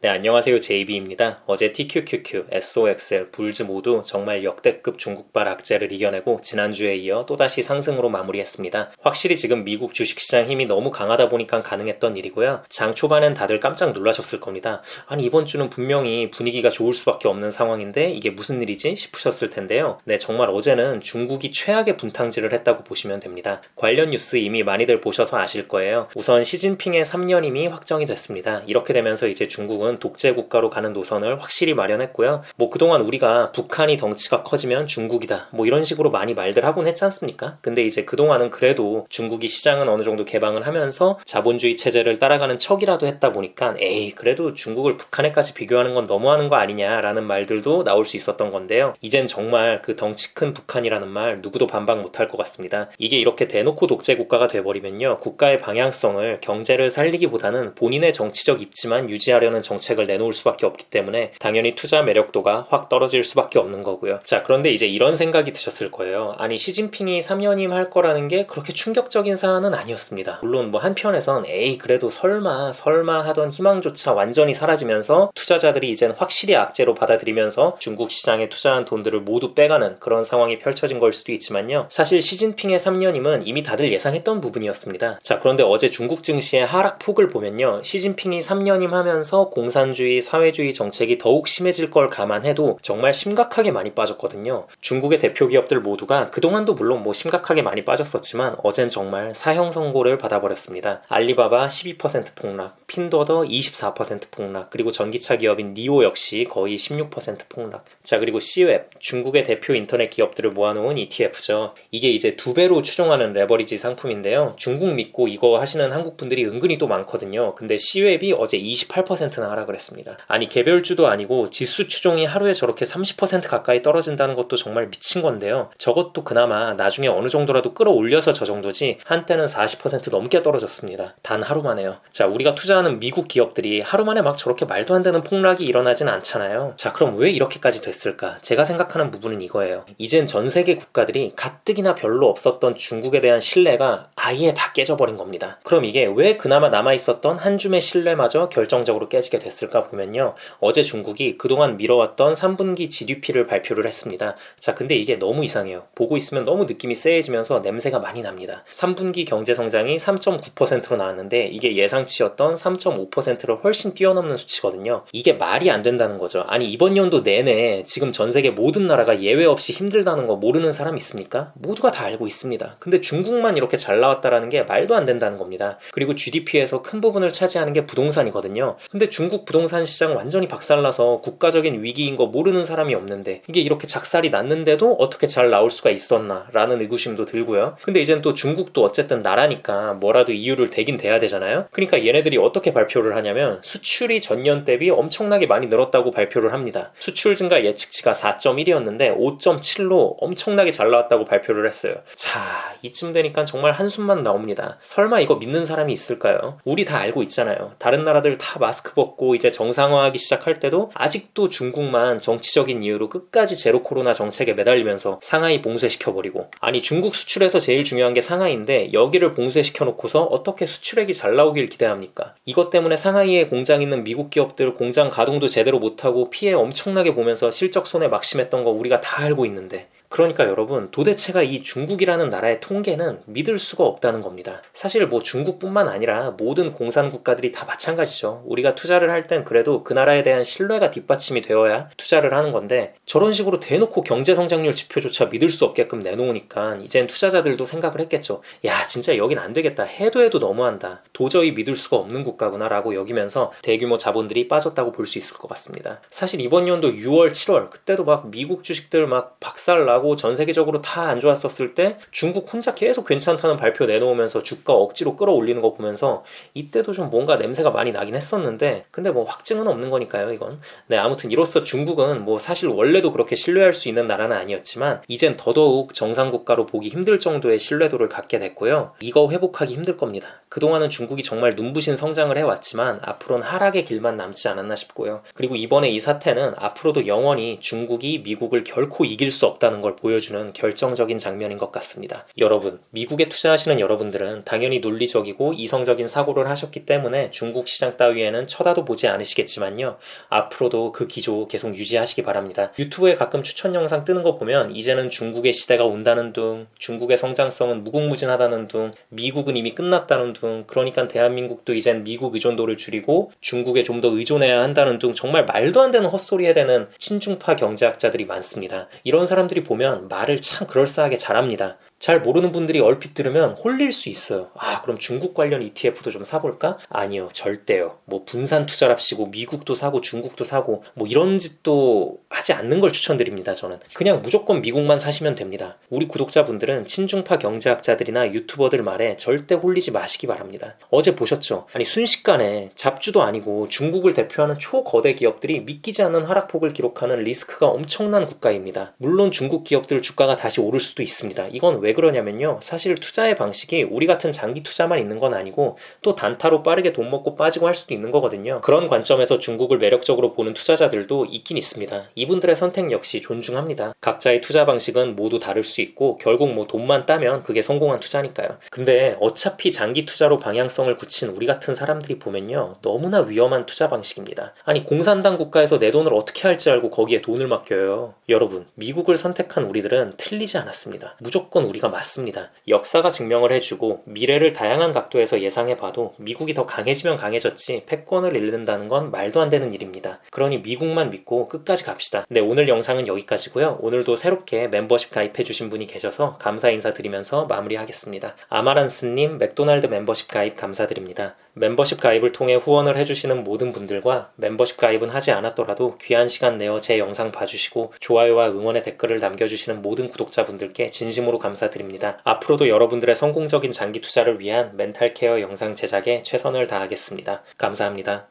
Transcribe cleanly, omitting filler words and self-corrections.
네, 안녕하세요. JB입니다. 어제 TQQQ, SOXL, 불즈 모두 정말 역대급 중국발 악재를 이겨내고 지난주에 이어 또다시 상승으로 마무리했습니다. 확실히 지금 미국 주식시장 힘이 너무 강하다 보니까 가능했던 일이고요. 장 초반엔 다들 깜짝 놀라셨을 겁니다. 아니, 이번 주는 분명히 분위기가 좋을 수밖에 없는 상황인데 이게 무슨 일이지? 싶으셨을 텐데요. 네, 정말 어제는 중국이 최악의 분탕질을 했다고 보시면 됩니다. 관련 뉴스 이미 많이들 보셔서 아실 거예요. 우선 시진핑의 3년임이 확정이 됐습니다. 이렇게 되면서 이제 중국은 독재 국가로 가는 노선을 확실히 마련했고요. 그동안 우리가 북한이 덩치가 커지면 중국이다. 이런 식으로 많이 말들 하곤 했지 않습니까? 근데 이제 그동안은 그래도 중국이 시장은 어느 정도 개방을 하면서 자본주의 체제를 따라가는 척이라도 했다 보니까 에이, 그래도 중국을 북한에까지 비교하는 건 너무하는 거 아니냐라는 말들도 나올 수 있었던 건데요. 이젠 정말 그 덩치 큰 북한이라는 말 누구도 반박 못할 것 같습니다. 이게 이렇게 대놓고 독재 국가가 돼버리면요. 국가의 방향성을 경제를 살리기보다는 본인의 정치적 입지만 유지하려는 정책을 내놓을 수밖에 없기 때문에 당연히 투자 매력도가 확 떨어질 수밖에 없는 거고요. 자, 그런데 이제 이런 생각이 드셨을 거예요. 아니, 시진핑이 3년임 할 거라는 게 그렇게 충격적인 사안은 아니었습니다. 물론 한편에선 에이, 그래도 설마 하던 희망조차 완전히 사라지면서 투자자들이 이젠 확실히 악재로 받아들이면서 중국 시장에 투자한 돈들을 모두 빼가는 그런 상황이 펼쳐진 걸 수도 있지만요. 사실 시진핑의 3년임은 이미 다들 예상했던 부분이었습니다. 자, 그런데 어제 중국 증시의 하락폭을 보면요. 시진핑이 3년임 하면서 공산주의, 사회주의 정책이 더욱 심해질 걸 감안해도 정말 심각하게 많이 빠졌거든요. 중국의 대표 기업들 모두가 그동안도 물론 심각하게 많이 빠졌었지만 어젠 정말 사형 선고를 받아버렸습니다. 알리바바 12% 폭락, 핀도더 24% 폭락, 그리고 전기차 기업인 니오 역시 거의 16% 폭락. 자, 그리고 C웹, 중국의 대표 인터넷 기업들을 모아놓은 ETF죠. 이게 이제 2배로 추종하는 레버리지 상품인데요. 중국 믿고 이거 하시는 한국 분들이 은근히 또 많거든요. 근데 C웹이 어제 28%나 하락을 했습니다. 아니, 개별주도 아니고 지수 추종이 하루에 저렇게 30% 가까이 떨어진다는 것도 정말 미친 건데요. 저것도 그나마 나중에 어느 정도라도 끌어올려서 저 정도지 한때는 40% 넘게 떨어졌습니다. 단 하루 만에요. 자, 우리가 투자하는 미국 기업들이 하루 만에 막 저렇게 말도 안 되는 폭락이 일어나진 않잖아요. 자, 그럼 왜 이렇게까지 됐을까? 제가 생각하는 부분은 이거예요. 이젠 전 세계 국가들이 가뜩이나 별로 없었던 중국에 대한 신뢰가 아예 다 깨져버린 겁니다. 그럼 이게 왜 그나마 남아있었던 한 줌의 신뢰마저 결정적으로 깨지게 됐을까 보면요. 어제 중국이 그동안 미뤄왔던 3분기 GDP를 발표를 했습니다. 자, 근데 이게 너무 이상해요. 보고 있으면 너무 느낌이 쎄해지면서 냄새가 많이 납니다. 3분기 경제성장이 3.9%로 나왔는데 이게 예상치였던 3.5%를 훨씬 뛰어넘는 수치거든요. 이게 말이 안 된다는 거죠. 아니, 이번 연도 내내 지금 전 세계 모든 나라가 예외 없이 힘들다는 거 모르는 사람 있습니까? 모두가 다 알고 있습니다. 근데 중국만 이렇게 잘 나왔다라는 게 말도 안 된다는 겁니다. 그리고 GDP에서 큰 부분을 차지하는 게 부동산이거든요. 근데 중국 부동산 시장 완전히 박살나서 국가적인 위기인 거 모르는 사람이 없는데 이게 이렇게 작살이 났는데도 어떻게 잘 나올 수가 있었나 라는 의구심도 들고요. 근데 이젠 또 중국도 어쨌든 나라니까 뭐라도 이유를 대긴 대야 되잖아요. 그러니까 얘네들이 어떻게 발표를 하냐면 수출이 전년 대비 엄청나게 많이 늘었다고 발표를 합니다. 수출 증가 예측치가 4.1이었는데 5.7로 엄청나게 잘 나왔다고 발표를 했어요. 자, 이쯤 되니까 정말 한숨만 나옵니다. 설마 이거 믿는 사람이 있을까요? 우리 다 알고 있잖아요. 다른 나라들 다 마스크 벗고 이제 정상화하기 시작할 때도 아직도 중국만 정치적인 이유로 끝까지 제로 코로나 정책에 매달리면서 상하이 봉쇄시켜버리고, 아니, 중국 수출에서 제일 중요한 게 상하이인데 여기를 봉쇄시켜놓고서 어떻게 수출액이 잘 나오길 기대합니까? 이것 때문에 상하이에 공장 있는 미국 기업들 공장 가동도 제대로 못하고 피해 엄청나게 보면서 실적 손해 막심했던 거 우리가 다 알고 있는데, 그러니까 여러분, 도대체가 이 중국이라는 나라의 통계는 믿을 수가 없다는 겁니다. 사실 중국뿐만 아니라 모든 공산 국가들이 다 마찬가지죠. 우리가 투자를 할 땐 그래도 그 나라에 대한 신뢰가 뒷받침이 되어야 투자를 하는 건데 저런 식으로 대놓고 경제 성장률 지표조차 믿을 수 없게끔 내놓으니까 이젠 투자자들도 생각을 했겠죠. 야, 진짜 여긴 안 되겠다. 해도 너무한다. 도저히 믿을 수가 없는 국가구나 라고 여기면서 대규모 자본들이 빠졌다고 볼 수 있을 것 같습니다. 사실 이번 연도 6월, 7월 그때도 막 미국 주식들 막 박살나고 전 세계적으로 다 안 좋았었을 때 중국 혼자 계속 괜찮다는 발표 내놓으면서 주가 억지로 끌어올리는 거 보면서 이때도 좀 뭔가 냄새가 많이 나긴 했었는데, 근데 확증은 없는 거니까요, 이건. 네, 아무튼 이로써 중국은 사실 원래도 그렇게 신뢰할 수 있는 나라는 아니었지만 이젠 더더욱 정상국가로 보기 힘들 정도의 신뢰도를 갖게 됐고요. 이거 회복하기 힘들 겁니다. 그동안은 중국이 정말 눈부신 성장을 해왔지만 앞으로는 하락의 길만 남지 않았나 싶고요. 그리고 이번에 이 사태는 앞으로도 영원히 중국이 미국을 결코 이길 수 없다는 걸 걸 보여주는 결정적인 장면인 것 같습니다. 여러분, 미국에 투자하시는 여러분들은 당연히 논리적이고 이성적인 사고를 하셨기 때문에 중국 시장 따위에는 쳐다도 보지 않으시겠지만요. 앞으로도 그 기조 계속 유지하시기 바랍니다. 유튜브에 가끔 추천 영상 뜨는 거 보면 이제는 중국의 시대가 온다는 둥, 중국의 성장성은 무궁무진하다는 둥, 미국은 이미 끝났다는 둥, 그러니까 대한민국도 이젠 미국 의존도를 줄이고 중국에 좀 더 의존해야 한다는 둥, 정말 말도 안 되는 헛소리 해대는 친중파 경제학자들이 많습니다. 이런 사람들이 보면 말을 참 그럴싸하게 잘합니다. 잘 모르는 분들이 얼핏 들으면 홀릴 수 있어요. 아, 그럼 중국 관련 ETF도 좀 사볼까? 아니요, 절대요. 뭐 분산 투자랍시고 미국도 사고 중국도 사고 뭐 이런 짓도 하지 않는 걸 추천드립니다. 저는 그냥 무조건 미국만 사시면 됩니다. 우리 구독자분들은 친중파 경제학자들이나 유튜버들 말에 절대 홀리지 마시기 바랍니다. 어제 보셨죠? 아니 순식간에 잡주도 아니고 중국을 대표하는 초거대 기업들이 믿기지 않는 하락폭을 기록하는 리스크가 엄청난 국가입니다. 물론 중국 기업들 주가가 다시 오를 수도 있습니다. 이건 왜 그러냐면요. 사실 투자의 방식이 우리 같은 장기 투자만 있는 건 아니고 또 단타로 빠르게 돈 먹고 빠지고 할 수도 있는 거거든요. 그런 관점에서 중국을 매력적으로 보는 투자자들도 있긴 있습니다. 이분들의 선택 역시 존중합니다. 각자의 투자 방식은 모두 다를 수 있고 결국 뭐 돈만 따면 그게 성공한 투자니까요. 근데 어차피 장기 투자로 방향성을 굳힌 우리 같은 사람들이 보면요. 너무나 위험한 투자 방식입니다. 아니 공산당 국가에서 내 돈을 어떻게 할지 알고 거기에 돈을 맡겨요. 여러분, 미국을 선택한 우리들은 틀리지 않았습니다. 무조건 우리가 맞습니다. 역사가 증명을 해주고 미래를 다양한 각도에서 예상해봐도 미국이 더 강해지면 강해졌지 패권을 잃는다는 건 말도 안 되는 일입니다. 그러니 미국만 믿고 끝까지 갑시다. 네, 오늘 영상은 여기까지고요. 오늘도 새롭게 멤버십 가입해주신 분이 계셔서 감사 인사드리면서 마무리하겠습니다. 아마란스님 맥도날드 멤버십 가입 감사드립니다. 멤버십 가입을 통해 후원을 해주시는 모든 분들과 멤버십 가입은 하지 않았더라도 귀한 시간 내어 제 영상 봐주시고 좋아요와 응원의 댓글을 남겨주시는 모든 구독자분들께 진심으로 감사드립니다. 앞으로도 여러분들의 성공적인 장기 투자를 위한 멘탈 케어 영상 제작에 최선을 다하겠습니다. 감사합니다.